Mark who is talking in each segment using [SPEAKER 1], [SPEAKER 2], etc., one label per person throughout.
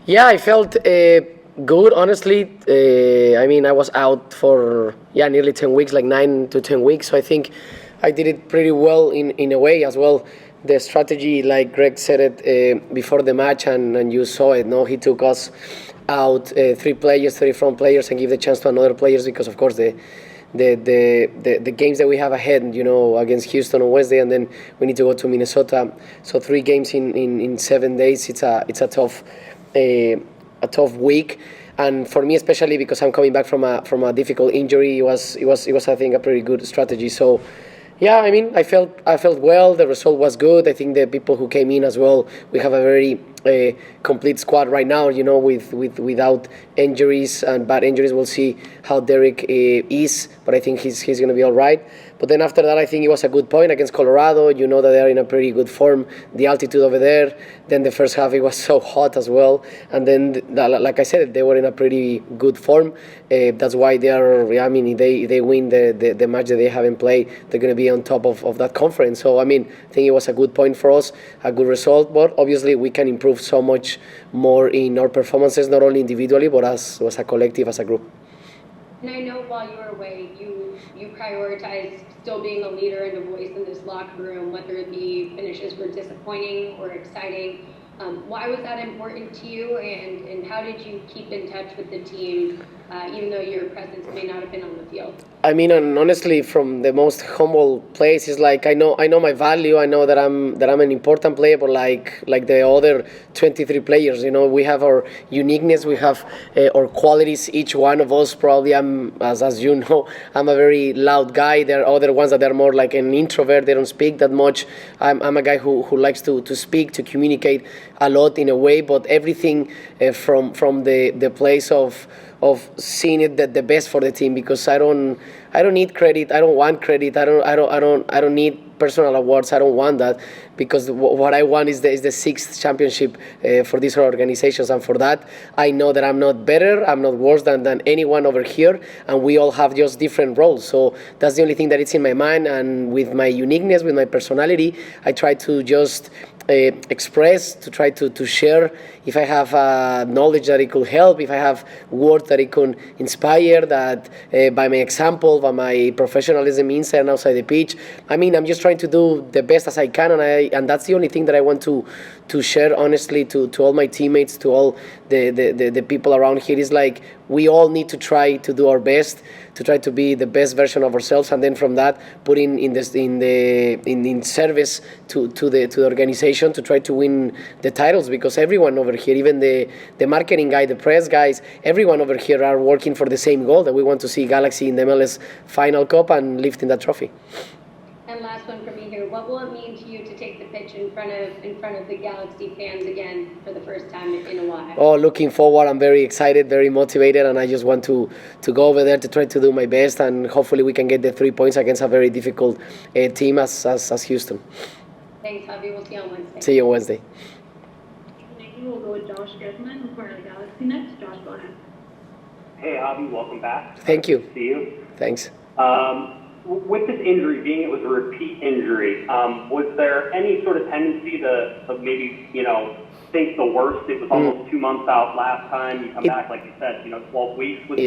[SPEAKER 1] Yeah, I felt good, honestly. I mean, I was out for nearly 10 weeks, like 9 to 10 weeks. So I think I did it pretty well in a way as well. The strategy, like Greg said it before the match, and you saw it. No, he took us out three front players, and give the chance to another players because, of course, the games that we have ahead, against Houston on Wednesday, and then we need to go to Minnesota. So 3 games in 7 days. It's a tough week, and for me especially because I'm coming back from a difficult injury. It was I think a pretty good strategy. So yeah, I mean, I felt well. The result was good. I think the people who came in as well. We have a very complete squad right now. Without injuries and bad injuries. We'll see how Derek is, but I think he's going to be all right. But then after that, I think it was a good point against Colorado. You know that they are in a pretty good form. The altitude over there. Then the first half it was so hot as well, and then like I said, they were in a pretty good form. That's why they are. I mean, they win the match that they haven't played, they're going to be on top of that conference. So I mean, I think it was a good point for us, a good result. But obviously, we can improve so much more in our performances, not only individually but as a collective, as a group.
[SPEAKER 2] And I know while you were away, you prioritized still being a leader and a voice in this locker room, whether the finishes were disappointing or exciting. Why was that important to you, and how did you keep in touch with the team, even though your presence may not have been on the field?
[SPEAKER 1] I mean, and honestly, from the most humble place, is like I know my value. I know that I'm an important player, but like the other 23 players, we have our uniqueness, we have our qualities. Each one of us, probably, as you know, I'm a very loud guy. There are other ones that are more like an introvert. They don't speak that much. I'm a guy who likes to speak, to communicate a lot in a way, but everything from the place of seeing it the best for the team, because I don't need credit. I don't want credit. I don't need personal awards. I don't want that, because what I want is the sixth championship for these organizations, and for that I know that I'm not better, I'm not worse than anyone over here, and we all have just different roles. So that's the only thing that is in my mind, and with my uniqueness, with my personality, I try to just express, to try to share. If I have knowledge that it could help, if I have words that it could inspire, that by my example, by my professionalism inside and outside the pitch, I mean, I'm just trying to do the best as I can, and that's the only thing that I want to share honestly to all my teammates, to all the people around here. Is like, we all need to try to do our best, to try to be the best version of ourselves, and then from that put in service to the organization, to try to win the titles, because everyone over here, even the marketing guy, the press guys, everyone over here are working for the same goal, that we want to see Galaxy in the MLS Final Cup and lifting that trophy.
[SPEAKER 2] And last one for me here. What will it mean to you to take the pitch in front of the Galaxy fans again for the first time in a while?
[SPEAKER 1] Oh, looking forward. I'm very excited, very motivated, and I just want to go over there to try to do my best, and hopefully we can get the 3 points against a very difficult team as Houston.
[SPEAKER 2] Thanks, Javier. We'll see you on Wednesday.
[SPEAKER 1] See you on Wednesday.
[SPEAKER 3] Thank you. We'll go with Josh Guzman for the Galaxy next. Josh, go ahead.
[SPEAKER 4] Hey, Javi, welcome back.
[SPEAKER 1] Thank you.
[SPEAKER 4] Good to see you.
[SPEAKER 1] Thanks.
[SPEAKER 4] With this injury, being it was a repeat injury, was there any sort of tendency to maybe, think the worst? It was almost 2 months out last time. You come back, like you said, 12 weeks. Was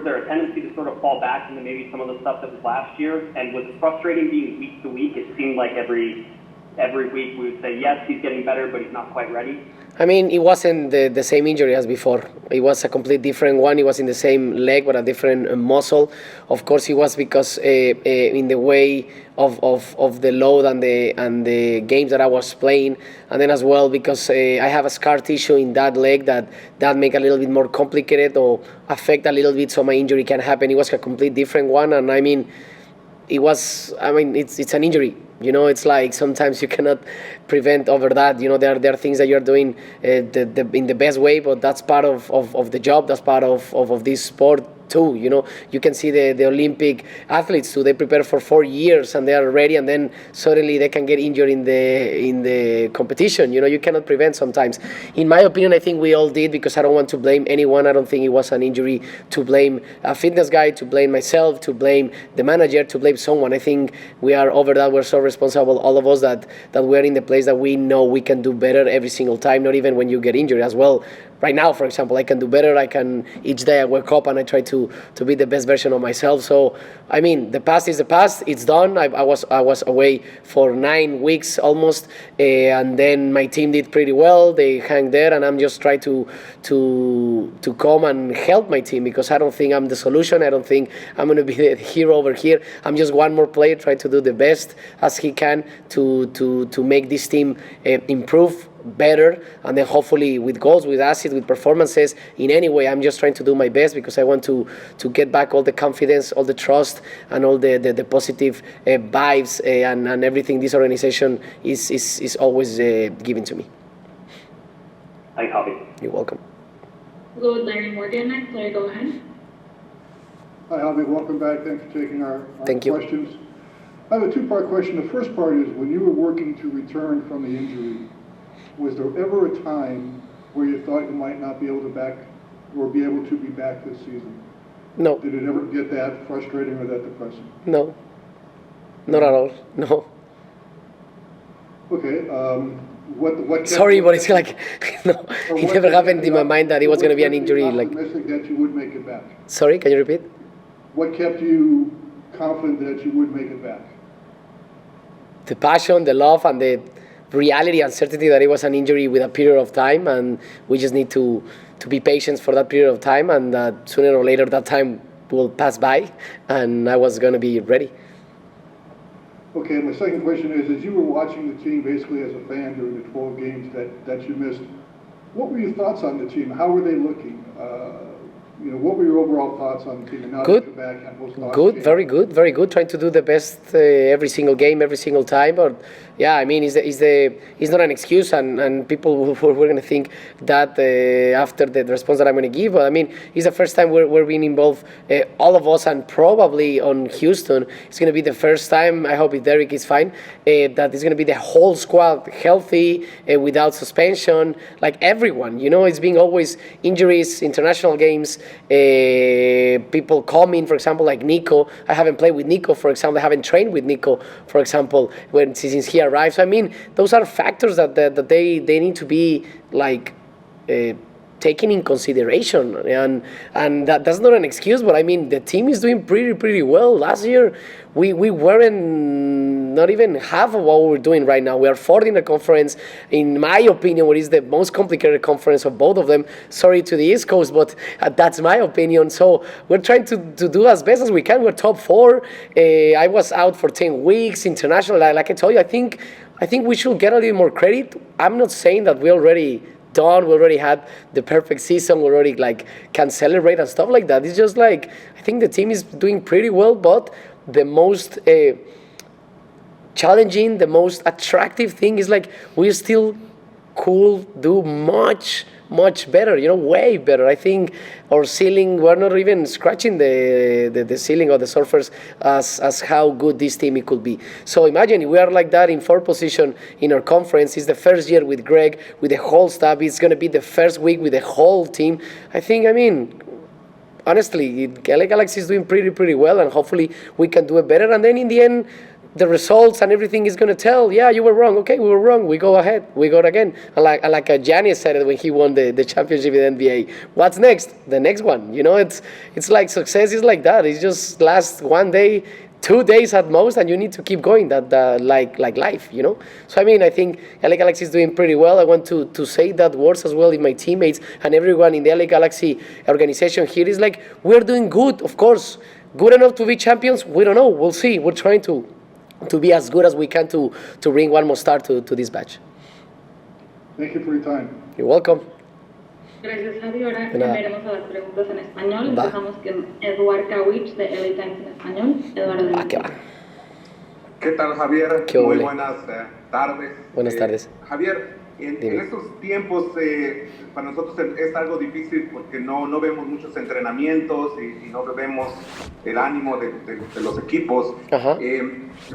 [SPEAKER 4] there a tendency to sort of fall back into maybe some of the stuff that was last year? And was it frustrating being week to week? It seemed like every week we would say, yes, he's getting better, but he's not quite ready.
[SPEAKER 1] I mean, it wasn't the same injury as before. It was a complete different one. It was in the same leg, but a different muscle. Of course, it was because in the way of the load and the games that I was playing, and then as well because I have a scar tissue in that leg that make a little bit more complicated or affect a little bit, so my injury can happen. It was a complete different one, and I mean, it's an injury. It's like sometimes you cannot prevent over that. There are things that you're doing in the best way, but that's part of the job. That's part of this sport. too. You can see the Olympic athletes too. They prepare for 4 years and they are ready, and then suddenly they can get injured in the competition. You cannot prevent sometimes. In my opinion, I think we all did, because I don't want to blame anyone. I don't think it was an injury to blame a fitness guy, to blame myself, to blame the manager, to blame someone. I think we are over that. We're so responsible, all of us, that we're in the place that we know we can do better every single time, not even when you get injured as well. Right now, for example, I can do better. Each day I wake up and I try to be the best version of myself. So, I mean, the past is the past. It's done. I was away for 9 weeks almost, and then my team did pretty well. They hang there, and I'm just trying to come and help my team, because I don't think I'm the solution. I don't think I'm going to be the hero over here. I'm just one more player trying to do the best as he can to make this team improve better, and then hopefully with goals, with assets, with performances. In any way, I'm just trying to do my best, because I want to get back all the confidence, all the trust, and all the positive vibes and everything this organization is always giving to me.
[SPEAKER 4] Thanks, Javi.
[SPEAKER 1] You're welcome.
[SPEAKER 3] We'll go with Larry Morgan next. Larry, go ahead.
[SPEAKER 5] Hi, Javi. Welcome back. Thanks for taking our
[SPEAKER 1] Thank you.
[SPEAKER 5] questions. I have a two-part question. The first part is, when you were working to return from the injury, was there ever a time where you thought you might not be able to be back this season?
[SPEAKER 1] No.
[SPEAKER 5] Did it ever get that frustrating or that depressing?
[SPEAKER 1] No. Not at all. No.
[SPEAKER 5] Okay. What
[SPEAKER 1] Sorry, but it's like, no, it never happened in my mind that it was going to be an injury. Like,
[SPEAKER 5] optimistic that you would make it back?
[SPEAKER 1] sorry, can you repeat?
[SPEAKER 5] What kept you confident that you would make it back?
[SPEAKER 1] The passion, the love, and the reality and certainty that it was an injury with a period of time, and we just need to be patient for that period of time, and that sooner or later that time will pass by, and I was going to be ready.
[SPEAKER 5] Okay, my second question is, as you were watching the team basically as a fan during the 12 games that you missed, what were your thoughts on the team? How were they looking? What were your overall thoughts on the team? And now
[SPEAKER 1] Good.
[SPEAKER 5] that you're back, have those thoughts
[SPEAKER 1] Good,
[SPEAKER 5] changed?
[SPEAKER 1] very good. Trying to do the best every single game, every single time. But yeah, I mean, it's not an excuse, and people were going to think that after the response that I'm going to give. But I mean, it's the first time we're being involved, all of us, and probably on Houston, it's going to be the first time. I hope if Derek is fine, that it's going to be the whole squad healthy, without suspension, like everyone. It's been always injuries, international games. People coming, for example, like Nico. I haven't played with Nico, for example. I haven't trained with Nico, for example, since he arrived. So I mean, those are factors that they need to be like taken in consideration, and that's not an excuse. But I mean, the team is doing pretty well. Last year, we weren't not even half of what we're doing right now. We are fourth in the conference, in my opinion, what is the most complicated conference of both of them. Sorry to the East Coast, but that's my opinion. So we're trying to do as best as we can. We're top 4. I was out for 10 weeks international. Like I told you, I think we should get a little more credit. I'm not saying that we already done. We already had the perfect season. We already can celebrate and stuff like that. It's just like, I think the team is doing pretty well, but the most challenging, the most attractive thing is we still could do much better, way better. I think our ceiling, we're not even scratching the ceiling of the surface as how good this team it could be. So imagine if we are like that in 4th position in our conference. It's the first year with Greg, with the whole staff. It's going to be the first week with the whole team. Honestly, LA Galaxy is doing pretty well, and hopefully we can do it better. And then in the end, the results and everything is going to tell, yeah, you were wrong. Okay, we were wrong. We go ahead. We go again. And like Giannis said it when he won the championship in the NBA. What's next? The next one. It's like success is like that. It's just last 1 day, 2 days at most, and you need to keep going. Like life, So I think LA Galaxy is doing pretty well. I want to say that words as well in my teammates and everyone in the LA Galaxy organization here is we're doing good, of course. Good enough to be champions? We don't know. We'll see. We're trying to be as good as we can to bring one more star to this batch.
[SPEAKER 5] Thank you for your time.
[SPEAKER 1] You're welcome.
[SPEAKER 3] Gracias, Javier. Ahora veremos a las preguntas en español. Empezamos con Eduard Kawich de LA Times en español. Eduardo.
[SPEAKER 1] Que va.
[SPEAKER 6] ¿Qué tal, Javier?
[SPEAKER 1] Qué
[SPEAKER 6] Muy
[SPEAKER 1] ole.
[SPEAKER 6] buenas tardes.
[SPEAKER 1] Buenas tardes.
[SPEAKER 6] Javier, En estos tiempos, para nosotros es algo difícil porque no vemos muchos entrenamientos y no vemos el ánimo de los equipos.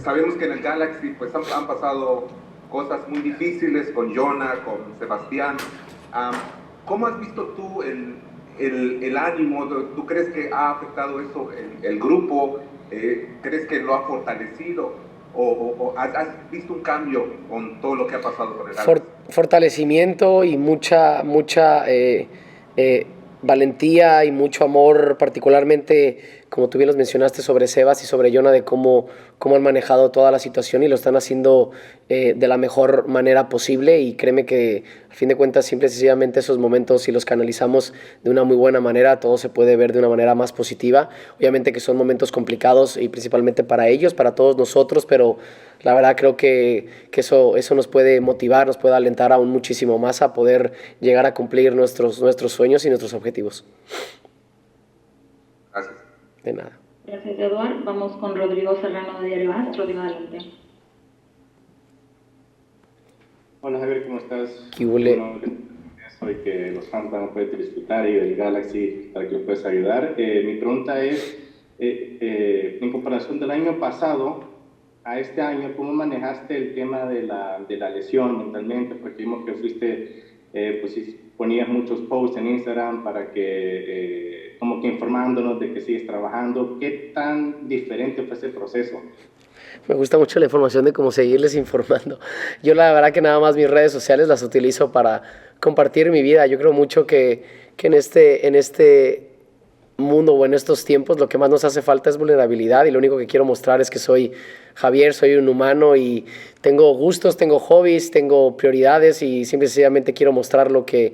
[SPEAKER 6] Sabemos que en el Galaxy pues han pasado cosas muy difíciles con Jonah, con Sebastián. ¿Cómo has visto tú el ánimo? ¿Tú crees que ha afectado eso el grupo? ¿Crees que lo ha fortalecido? ¿O has visto un cambio con todo lo que ha pasado con el Galaxy?
[SPEAKER 1] Fortalecimiento y mucha valentía y mucho amor, particularmente, como tú bien los mencionaste, sobre Sebas y sobre Jonah, de cómo han manejado toda la situación y lo están haciendo de la mejor manera posible. Y créeme que, a fin de cuentas, simple y sencillamente esos momentos, si los canalizamos de una muy buena manera, todo se puede ver de una manera más positiva. Obviamente que son momentos complicados y principalmente para ellos, para todos nosotros, pero la verdad creo que eso nos puede motivar, nos puede alentar aún muchísimo más a poder llegar a cumplir nuestros sueños y nuestros objetivos.
[SPEAKER 6] Gracias.
[SPEAKER 1] De nada.
[SPEAKER 3] Gracias, Eduard. Vamos con Rodrigo Serrano de Diario AS. Rodrigo, adelante.
[SPEAKER 7] Hola, Javier, ¿cómo estás?
[SPEAKER 1] ¿Qué huele?
[SPEAKER 7] Bueno, soy que los fans van a poder disfrutar y del Galaxy para que los puedas ayudar. Mi pregunta es, en comparación del año pasado a este año, ¿cómo manejaste el tema de la lesión mentalmente? Porque vimos que fuiste, pues ponías muchos posts en Instagram para que, como que informándonos de que sigues trabajando. ¿Qué tan diferente fue ese proceso?
[SPEAKER 1] Me gusta mucho la información de cómo seguirles informando. Yo la verdad que nada más mis redes sociales las utilizo para compartir mi vida. Yo creo mucho que en este mundo o en estos tiempos lo que más nos hace falta es vulnerabilidad, y lo único que quiero mostrar es que soy Javier, soy un humano y tengo gustos, tengo hobbies, tengo prioridades, y simple y sencillamente quiero mostrar lo que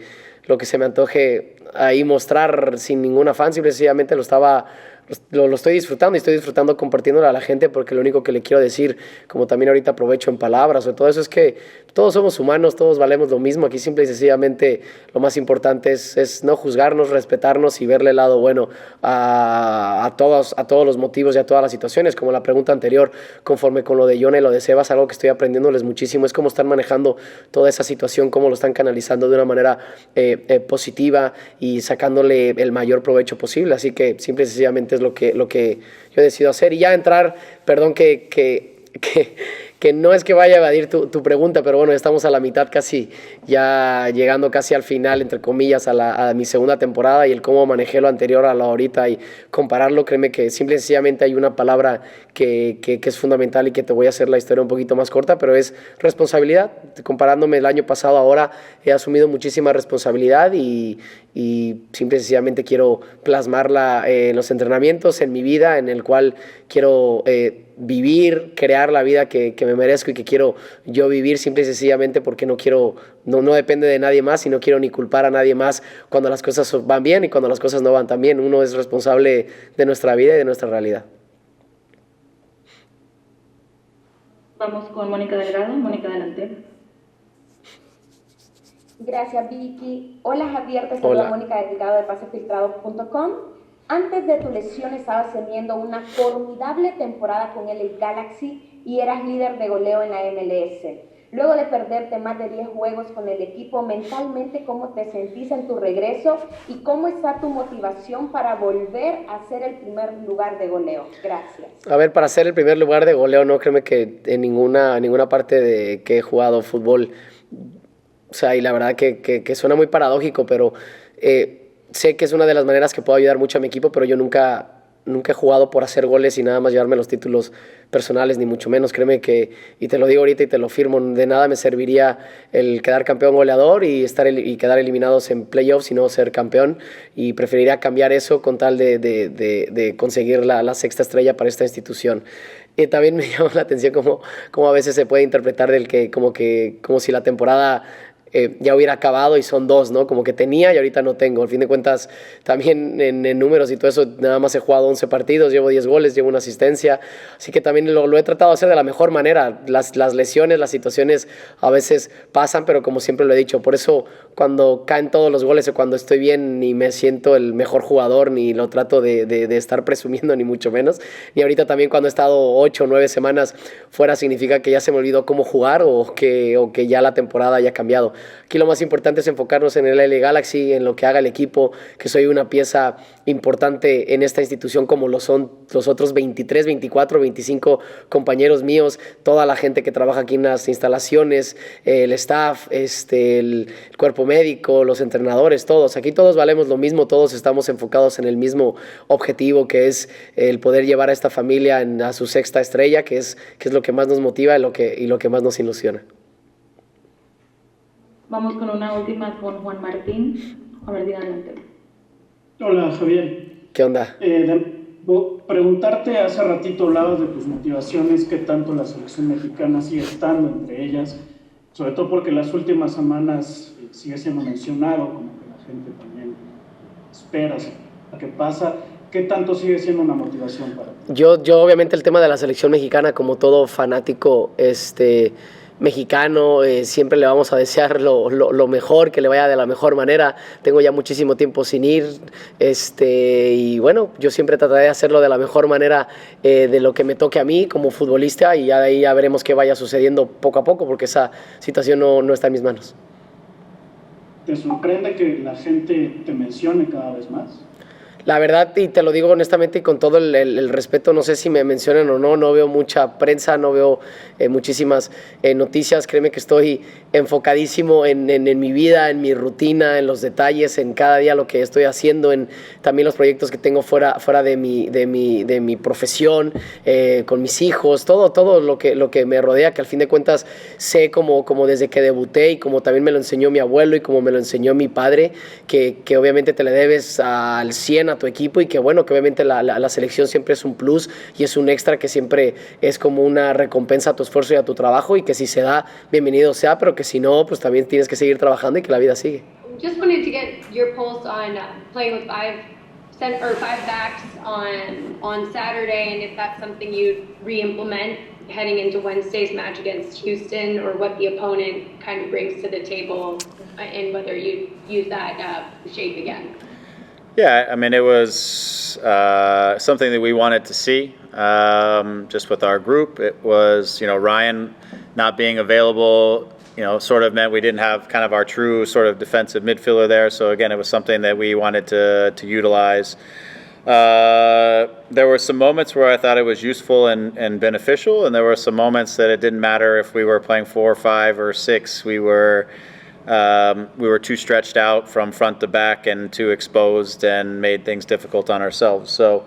[SPEAKER 1] se me antoje ahí mostrar sin ningún afán. Simple y sencillamente lo estoy disfrutando, y estoy disfrutando compartiéndolo a la gente, porque lo único que le quiero decir, como también ahorita aprovecho en palabras o todo eso, es que todos somos humanos, todos valemos lo mismo. Aquí simple y sencillamente lo más importante es no juzgarnos, respetarnos y verle el lado bueno a todos los motivos y a todas las situaciones. Como la pregunta anterior, conforme con lo de Jonah y lo de Sebas, algo que estoy aprendiéndoles muchísimo es cómo están manejando toda esa situación, cómo lo están canalizando de una manera positiva y sacándole el mayor provecho posible. Así que simple y sencillamente es lo que yo decido hacer. Y ya entrar, perdón que no es que vaya a evadir tu pregunta, pero bueno, estamos a la mitad casi, ya llegando casi al final, entre comillas, a mi segunda temporada, y el cómo manejé lo anterior a lo ahorita y compararlo, créeme que simple y sencillamente hay una palabra que es fundamental y que te voy a hacer la historia un poquito más corta, pero es responsabilidad. Comparándome el año pasado ahora, he asumido muchísima responsabilidad y simple y sencillamente quiero plasmarla en los entrenamientos, en mi vida, en el cual quiero vivir, crear la vida que me merezco y que quiero yo vivir, simple y sencillamente porque no depende de nadie más, y no quiero ni culpar a nadie más cuando las cosas van bien y cuando las cosas no van tan bien. Uno es responsable de nuestra vida y de nuestra realidad.
[SPEAKER 3] Vamos con Mónica Delgado. Mónica, adelante.
[SPEAKER 8] Gracias, Vicky. Hola, Javier, te saluda Mónica Delgado de pasefiltrado.com. Antes de tu lesión estabas teniendo una formidable temporada con el Galaxy y eras líder de goleo en la MLS. Luego de perderte más de 10 juegos con el equipo, mentalmente, ¿cómo te sentís en tu regreso y cómo está tu motivación para volver a ser el primer lugar de goleo? Gracias. A ver, para ser el primer lugar de goleo, no, créeme que en ninguna parte de que he jugado fútbol, o sea, y la verdad que suena muy paradójico, pero sé que es una de las maneras que puedo ayudar mucho a mi equipo, pero yo nunca he jugado por hacer goles y nada más llevarme los títulos personales, ni mucho menos. Créeme que, y te lo digo ahorita y te lo firmo, de nada me serviría el quedar campeón goleador y quedar eliminados en playoffs y no ser campeón, y preferiría cambiar eso con tal de conseguir la sexta estrella para esta institución. Y también me llama la atención cómo a veces se puede interpretar como si la temporada ya hubiera acabado y son dos, ¿no? Como que tenía y ahorita no tengo. Al fin de cuentas, también en números y todo eso, nada más he jugado 11 partidos, llevo 10 goles, llevo una asistencia, así que también lo he tratado de hacer de la mejor manera. Las lesiones, las situaciones a veces pasan, pero como siempre lo he dicho, por eso cuando caen todos los goles o cuando estoy bien, ni me siento el mejor jugador, ni lo trato de estar presumiendo, ni mucho menos. Y ahorita también cuando he estado 8 o 9 semanas fuera, significa que ya se me olvidó cómo jugar o que ya la temporada haya cambiado.
[SPEAKER 1] aquí lo más importante es enfocarnos en el LA Galaxy, en lo que haga el equipo, que soy una pieza importante en esta institución como lo son los otros 23, 24, 25 compañeros míos, toda la gente que trabaja aquí en las instalaciones, el staff, el cuerpo médico, los entrenadores, todos. Aquí todos valemos lo mismo, todos estamos enfocados en el mismo objetivo, que es el poder llevar a esta familia a su sexta estrella, que es lo que más nos motiva y lo que más nos ilusiona.
[SPEAKER 3] Vamos con una última con Juan Martín. Juan Martín, adelante.
[SPEAKER 9] Hola, Javier.
[SPEAKER 1] ¿Qué onda?
[SPEAKER 9] Preguntarte, hace ratito hablabas de tus motivaciones, qué tanto la selección mexicana sigue estando entre ellas, sobre todo porque las últimas semanas sigue siendo mencionado, como que la gente también espera a qué pasa. ¿Qué tanto sigue siendo una motivación para ti?
[SPEAKER 1] Yo obviamente el tema de la selección mexicana, como todo fanático mexicano, siempre le vamos a desear lo mejor, que le vaya de la mejor manera. Tengo ya muchísimo tiempo sin ir, y bueno, yo siempre trataré de hacerlo de la mejor manera, de lo que me toque a mí como futbolista, y ya de ahí ya veremos qué vaya sucediendo poco a poco, porque esa situación no está en mis manos.
[SPEAKER 9] ¿Te sorprende que la gente te mencione cada vez más?
[SPEAKER 1] La verdad, y te lo digo honestamente y con todo el respeto, no sé si me mencionan o no veo mucha prensa, no veo muchísimas noticias. Créeme que estoy enfocadísimo en mi vida, en mi rutina, en los detalles, en cada día lo que estoy haciendo, en también los proyectos que tengo fuera de mi profesión, con mis hijos, todo lo que me rodea, que al fin de cuentas sé como desde que debuté, y como también me lo enseñó mi abuelo y como me lo enseñó mi padre, que obviamente te le debes al 100 a tu equipo, y que bueno, que obviamente la selección siempre es un plus y es un extra, que siempre es como una recompensa a tu esfuerzo y a tu trabajo, y que si se da, bienvenido sea, pero que si no, pues también tienes que seguir trabajando y que la vida sigue.
[SPEAKER 2] Just wanted to get your pulse on playing with five backs on Saturday, and if that's something you'd re-implement heading into Wednesday's match against Houston, or what the opponent kind of brings to the table, and whether you use that shape again.
[SPEAKER 10] Yeah, I mean, it was something that we wanted to see, just with our group. It was, Ryan not being available, sort of meant we didn't have kind of our true sort of defensive midfielder there. So again, it was something that we wanted to utilize. There were some moments where I thought it was useful and beneficial, and there were some moments that it didn't matter if we were playing 4, 5, or 6. We were too stretched out from front to back and too exposed, and made things difficult on ourselves. So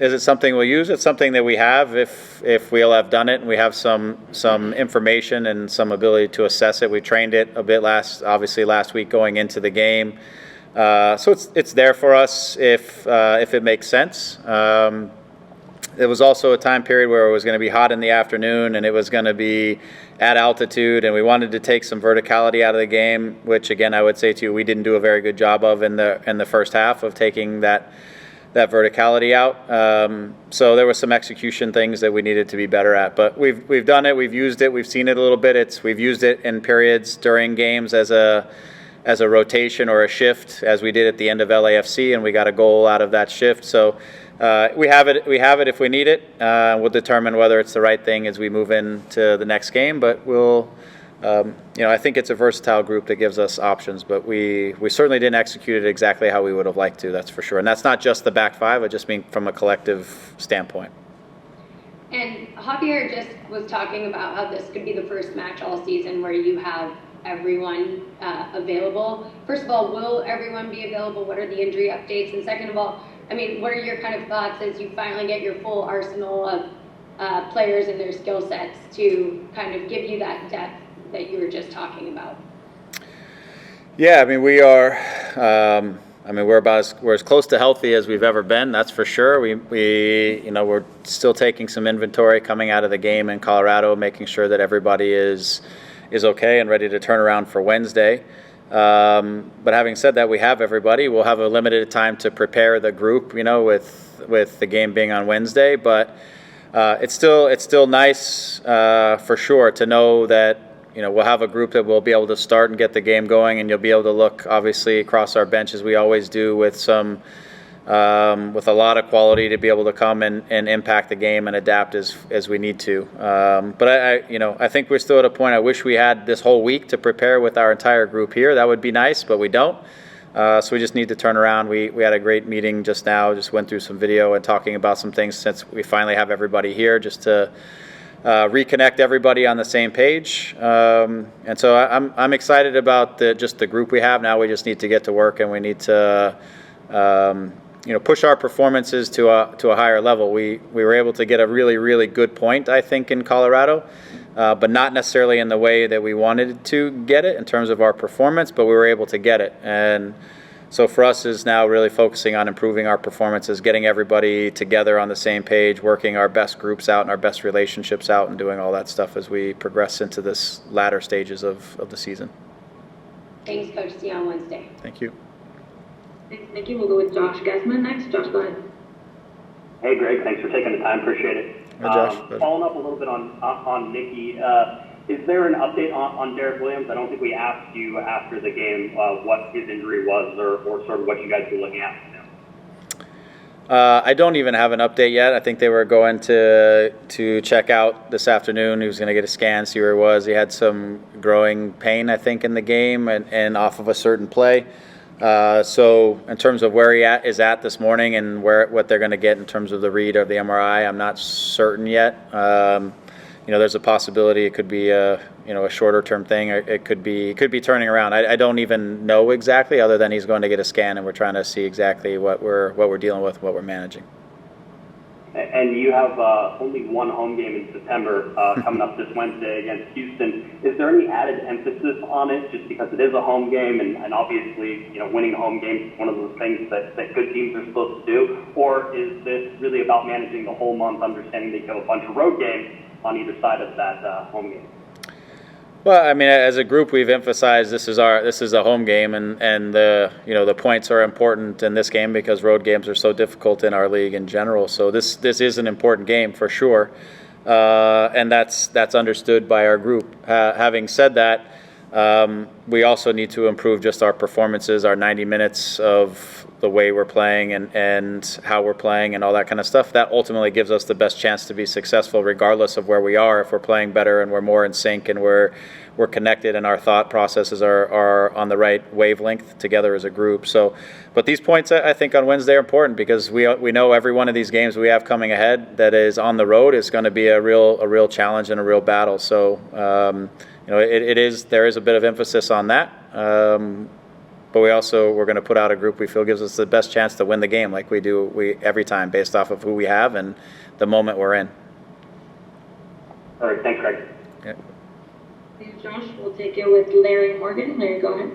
[SPEAKER 10] is it something we'll use? It's something that we have if we'll have done it, and we have some information and some ability to assess it. We trained it a bit last week going into the game. So it's there for us if it makes sense. It was also a time period where it was going to be hot in the afternoon, and it was going to be at altitude, and we wanted to take some verticality out of the game, which again I would say to you we didn't do a very good job of in the first half of taking that verticality out. So there were some execution things that we needed to be better at, but we've done it, we've used it, we've seen it a little bit. We've used it in periods during games as a rotation or a shift, as we did at the end of LAFC, and we got a goal out of that shift. So we have it if we need it. We'll determine whether it's the right thing as we move into the next game, but we'll I think it's a versatile group that gives us options, but we certainly didn't execute it exactly how we would have liked to, that's for sure. And that's not just the back five, I just mean from a collective standpoint.
[SPEAKER 2] And Javier just was talking about how this could be the first match all season where you have everyone available. First of all, will everyone be available? What are the injury updates? And second of all, I mean, what are your kind of thoughts as you finally get your full arsenal of players and their skill sets to kind of give you that depth that you were just talking about?
[SPEAKER 10] Yeah, I mean, we're as close to healthy as we've ever been. That's for sure. We're still taking some inventory coming out of the game in Colorado, making sure that everybody is okay and ready to turn around for Wednesday. But having said that, we have everybody. We'll have a limited time to prepare the group, with the game being on Wednesday. But it's still nice for sure to know that we'll have a group that will be able to start and get the game going, and you'll be able to look obviously across our bench as we always do with some with a lot of quality to be able to come and impact the game and adapt as we need to. But I think we're still at a point. I wish we had this whole week to prepare with our entire group here. That would be nice, but we don't. So we just need to turn around. We had a great meeting just now. Just went through some video and talking about some things since we finally have everybody here, just to reconnect everybody on the same page. And so I'm excited about just the group we have. Now we just need to get to work, and we need to push our performances to a higher level. We were able to get a really, really good point, I think, in Colorado, but not necessarily in the way that we wanted to get it in terms of our performance, but we were able to get it. And so for us is now really focusing on improving our performances, getting everybody together on the same page, working our best groups out and our best relationships out, and doing all that stuff as we progress into this latter stages of the season.
[SPEAKER 2] Thanks, Coach. See you on Wednesday.
[SPEAKER 10] Thank you.
[SPEAKER 3] Thanks, Nikki. We'll go with Josh Gassman next. Josh, go ahead.
[SPEAKER 4] Hey, Greg. Thanks for taking the time. Appreciate it.
[SPEAKER 10] Hey, Josh.
[SPEAKER 4] Following up a little bit on Nikki, is there an update on Derek Williams? I don't think we asked you after the game what his injury was or sort of what you guys were looking at with him.
[SPEAKER 10] I don't even have an update yet. I think they were going to check out this afternoon. He was going to get a scan, see where he was. He had some growing pain, I think, in the game and off of a certain play. So in terms of where he is at this morning and what they're going to get in terms of the read of the MRI, I'm not certain yet. There's a possibility it could be a shorter term thing, or it could be turning around. I don't even know exactly, other than he's going to get a scan, and we're trying to see exactly what we're dealing with, what we're managing.
[SPEAKER 4] And you have only one home game in September coming up this Wednesday against Houston. Is there any added emphasis on it just because it is a home game and obviously, winning home games is one of those things that good teams are supposed to do? Or is this really about managing the whole month, understanding that you have a bunch of road games on either side of that home game?
[SPEAKER 10] Well, I mean, as a group, we've emphasized this is a home game, and the points are important in this game because road games are so difficult in our league in general. So this is an important game for sure, and that's understood by our group. Having said that, we also need to improve just our performances, our 90 minutes of the way we're playing and how we're playing and all that kind of stuff. That ultimately gives us the best chance to be successful regardless of where we are. If we're playing better and we're more in sync and we're connected and our thought processes are on the right wavelength together as a group. So, but these points I think on Wednesday are important because we know every one of these games we have coming ahead that is on the road is going to be a real challenge and a real battle. So there is a bit of emphasis on that. But we're going to put out a group we feel gives us the best chance to win the game, like we do every time, based off of who we have and the moment we're in.
[SPEAKER 4] All right, thanks, Greg.
[SPEAKER 10] Yeah.
[SPEAKER 3] Thanks, Josh. We'll take it with Larry Morgan. Larry, go ahead.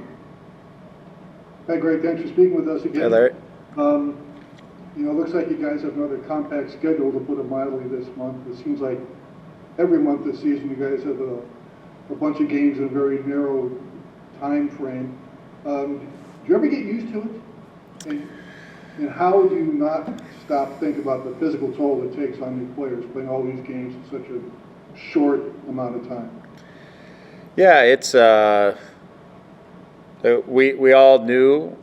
[SPEAKER 5] Hi, Greg. Thanks for speaking with us again.
[SPEAKER 10] Hey, Larry.
[SPEAKER 5] It looks like you guys have another compact schedule, to put it mildly, this month. It seems like every month this season you guys have a bunch of games in a very narrow time frame. Do you ever get used to it? And how do you not stop thinking about the physical toll it takes on your players playing all these games in such a short amount of time?
[SPEAKER 10] Yeah, it's we all knew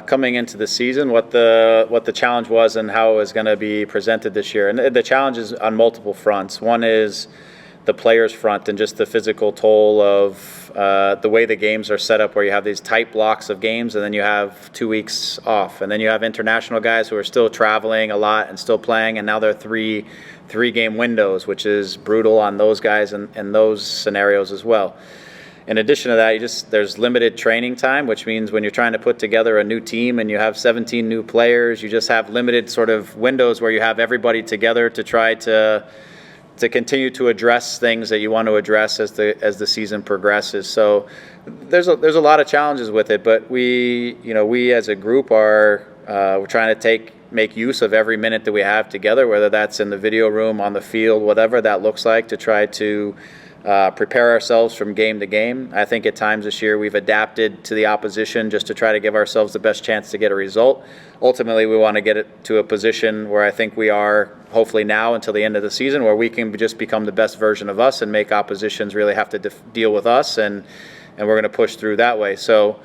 [SPEAKER 10] coming into the season what the challenge was and how it was going to be presented this year. And the challenge is on multiple fronts. One is the players' front and just the physical toll of the way the games are set up, where you have these tight blocks of games and then you have 2 weeks off, and then you have international guys who are still traveling a lot and still playing, and now they're three game windows, which is brutal on those guys and those scenarios as well. In addition to that, there's limited training time, which means when you're trying to put together a new team and you have 17 new players, you just have limited sort of windows where you have everybody together to try to continue to address things that you want to address as the season progresses. So there's a lot of challenges with it, but we as a group we're trying to make use of every minute that we have together, whether that's in the video room, on the field, whatever that looks like, to try to prepare ourselves from game to game. I think at times this year we've adapted to the opposition just to try to give ourselves the best chance to get a result. Ultimately, we want to get it to a position where I think we are, hopefully now until the end of the season, where we can just become the best version of us and make oppositions really have to deal with us, and we're going to push through that way. So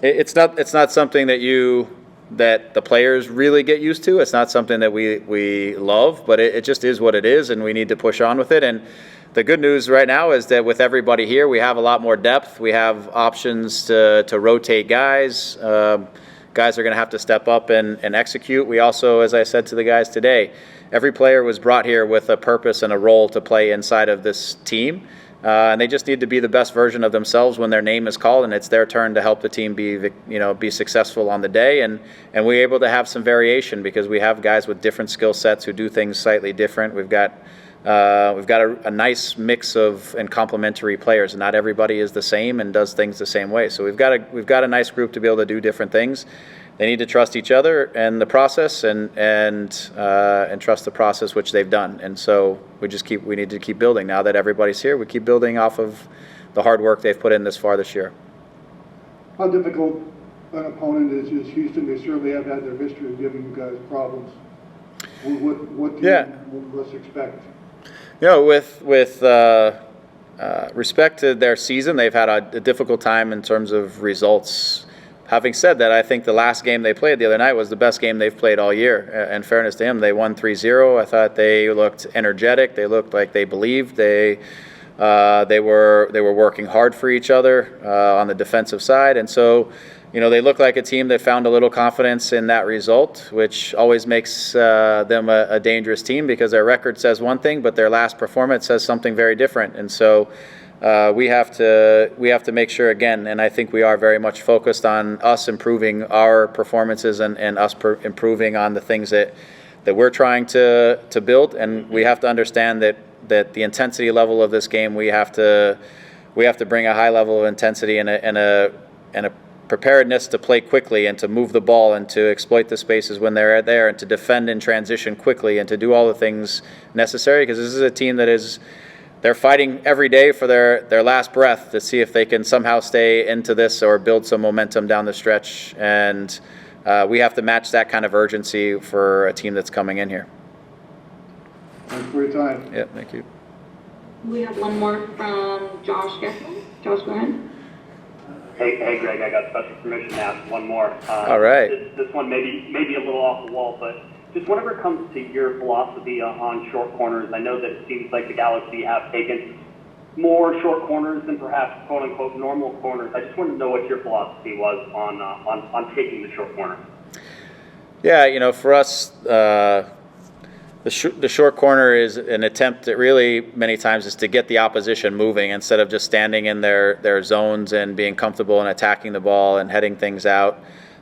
[SPEAKER 10] it's not something that you that the players really get used to. It's not something that we love, but it just is what it is, and we need to push on with it. And the good news right now is that with everybody here, we have a lot more depth. We have options to rotate guys. Guys are going to have to step up and execute. We also, as I said to the guys today, every player was brought here with a purpose and a role to play inside of this team. And they just need to be the best version of themselves when their name is called and it's their turn to help the team be successful on the day. And we're able to have some variation because we have guys with different skill sets who do things slightly different. We've got a nice mix of and complementary players, and not everybody is the same and does things the same way. So we've got a nice group to be able to do different things. They need to trust each other and the process, and trust the process, which they've done. And so we need to keep building. Now that everybody's here, we keep building off of the hard work they've put in this far this year.
[SPEAKER 5] How difficult an opponent is Houston? They certainly have had their history of giving you guys problems. What do you expect?
[SPEAKER 10] With respect to their season, they've had a difficult time in terms of results. Having said that, I think the last game they played the other night was the best game they've played all year. In fairness to him, they won 3-0. I thought they looked energetic. They looked like they believed. They were working hard for each other on the defensive side, and so they look like a team that found a little confidence in that result, which always makes them a dangerous team because their record says one thing, but their last performance says something very different. And so we have to make sure again, and I think we are very much focused on us improving our performances and us improving on the things that we're trying to build. And we have to understand that the intensity level of this game, we have to bring a high level of intensity and a preparedness to play quickly and to move the ball and to exploit the spaces when they're there and to defend and transition quickly and to do all the things necessary, because this is a team that they're fighting every day for their last breath to see if they can somehow stay into this or build some momentum down the stretch. And we have to match that kind of urgency for a team that's coming in here.
[SPEAKER 5] Thanks for your time.
[SPEAKER 10] Yeah, thank you.
[SPEAKER 3] We have one more from Josh Gessler. Josh, go ahead.
[SPEAKER 4] Hey, Greg, I got special permission to ask one more.
[SPEAKER 10] All right.
[SPEAKER 4] This one may be a little off the wall, but just whenever it comes to your philosophy on short corners, I know that it seems like the Galaxy have taken more short corners than perhaps quote-unquote normal corners. I just wanted to know what your philosophy was on taking the short corner.
[SPEAKER 10] Yeah, for us, the short corner is an attempt that really many times is to get the opposition moving instead of just standing in their zones and being comfortable and attacking the ball and heading things out.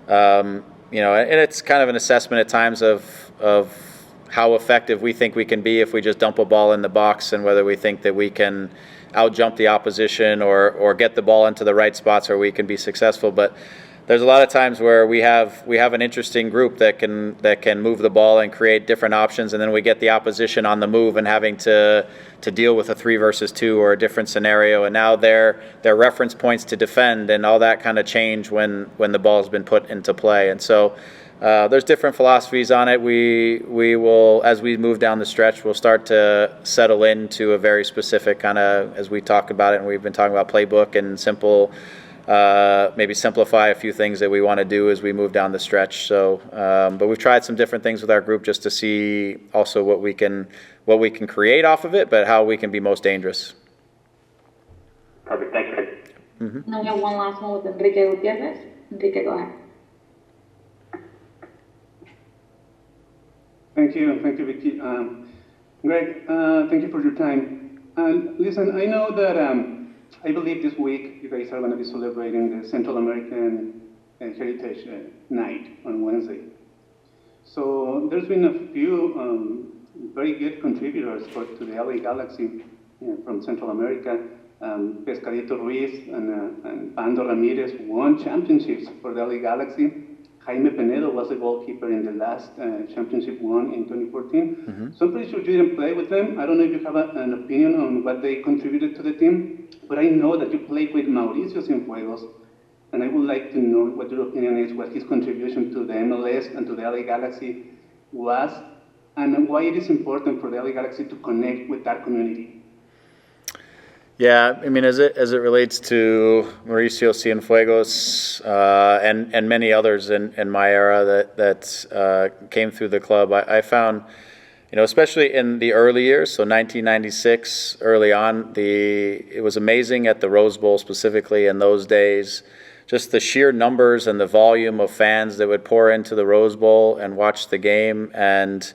[SPEAKER 10] And it's kind of an assessment at times of how effective we think we can be if we just dump a ball in the box, and whether we think that we can out-jump the opposition or get the ball into the right spots where we can be successful. But there's a lot of times where we have an interesting group that can move the ball and create different options, and then we get the opposition on the move and having to deal with a 3 versus 2 or a different scenario, and now their reference points to defend and all that kind of change when the ball's been put into play. And so there's different philosophies on it. We will, as we move down the stretch, we'll start to settle into a very specific kind of, as we talk about it, and we've been talking about playbook and simple. Maybe simplify a few things that we want to do as we move down the stretch. So, but we've tried some different things with our group just to see also what we can create off of it, but how we can be most dangerous.
[SPEAKER 4] Perfect. Thanks, Greg.
[SPEAKER 10] Mm-hmm.
[SPEAKER 3] Now we have one last one with Enrique Gutierrez. Enrique, go ahead.
[SPEAKER 11] Thank you, Vicky. Greg, thank you for your time. Listen, I know that I believe this week you guys are going to be celebrating the Central American Heritage Night on Wednesday. So there's been a few very good contributors to the LA Galaxy from Central America. Chicharito We're and Pando Ramirez won championships for the LA Galaxy. Jaime Penedo was the goalkeeper in the last championship won in 2014. Mm-hmm. So I'm pretty sure you didn't play with them. I don't know if you have an opinion on what they contributed to the team, but I know that you played with Mauricio Cienfuegos, and I would like to know what your opinion is, what his contribution to the MLS and to the LA Galaxy was, and why it is important for the LA Galaxy to connect with that community.
[SPEAKER 10] Yeah, I mean, as it relates to Mauricio Cienfuegos and many others in my era that came through the club, I found, especially in the early years, so 1996, early on, it was amazing at the Rose Bowl specifically in those days, just the sheer numbers and the volume of fans that would pour into the Rose Bowl and watch the game. And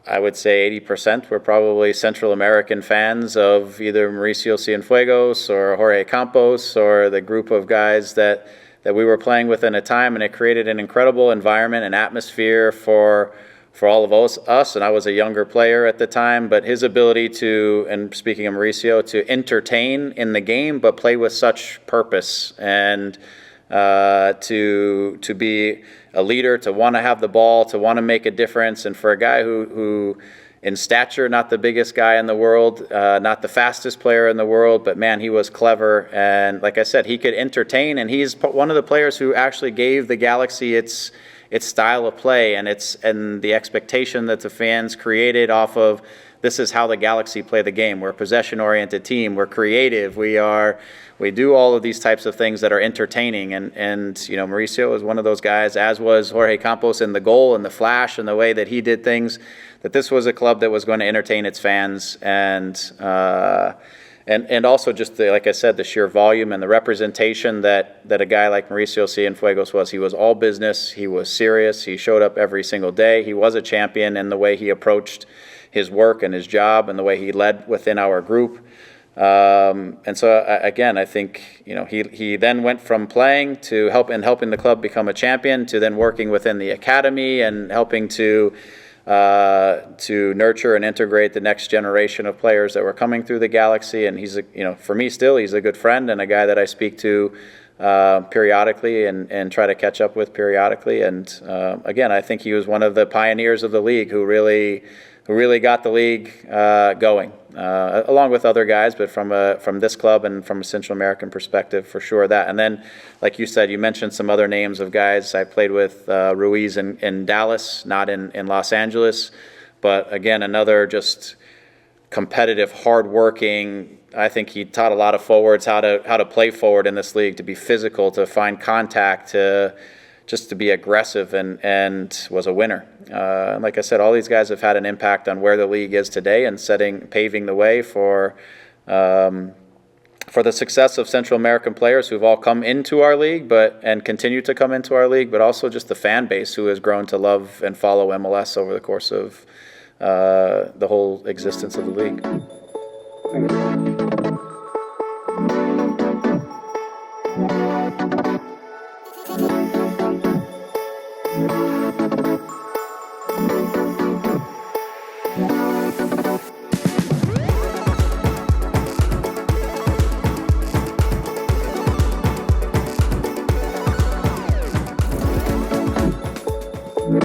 [SPEAKER 10] I would say 80% were probably Central American fans of either Mauricio Cienfuegos or Jorge Campos or the group of guys that we were playing with in a time, and it created an incredible environment and atmosphere for all of us. And I was a younger player at the time, but his ability to, and speaking of Mauricio, to entertain in the game but play with such purpose and to be a leader, to want to have the ball, to want to make a difference. And for a guy who in stature, not the biggest guy in the world, not the fastest player in the world, but man, he was clever. And like I said, he could entertain, and he's one of the players who actually gave the Galaxy its style of play and the expectation that the fans created off of, this is how the Galaxy play the game. We're a possession-oriented team. We're creative. We do all of these types of things that are entertaining. And Mauricio was one of those guys, as was Jorge Campos in the goal and the flash and the way that he did things, that this was a club that was going to entertain its fans. And also just, like I said, the sheer volume and the representation that a guy like Mauricio Cienfuegos was. He was all business. He was serious. He showed up every single day. He was a champion in the way he approached his work and his job and the way he led within our group. And so again, I think he then went from playing to helping the club become a champion to then working within the academy and helping to nurture and integrate the next generation of players that were coming through the Galaxy. And he's for me still, he's a good friend and a guy that I speak to periodically and try to catch up with periodically. And again, I think he was one of the pioneers of the league who really got the league going, along with other guys, but from this club and from a Central American perspective, for sure that. And then, like you said, you mentioned some other names of guys. I played with Ruiz in Dallas, not in Los Angeles, but again, another just competitive, hardworking. I think he taught a lot of forwards how to play forward in this league, to be physical, to find contact, to be aggressive, and was a winner. Like I said, all these guys have had an impact on where the league is today and paving the way for the success of Central American players who've all come into our league and continue to come into our league, but also just the fan base who has grown to love and follow MLS over the course of the whole existence of the league.
[SPEAKER 11] Thank you.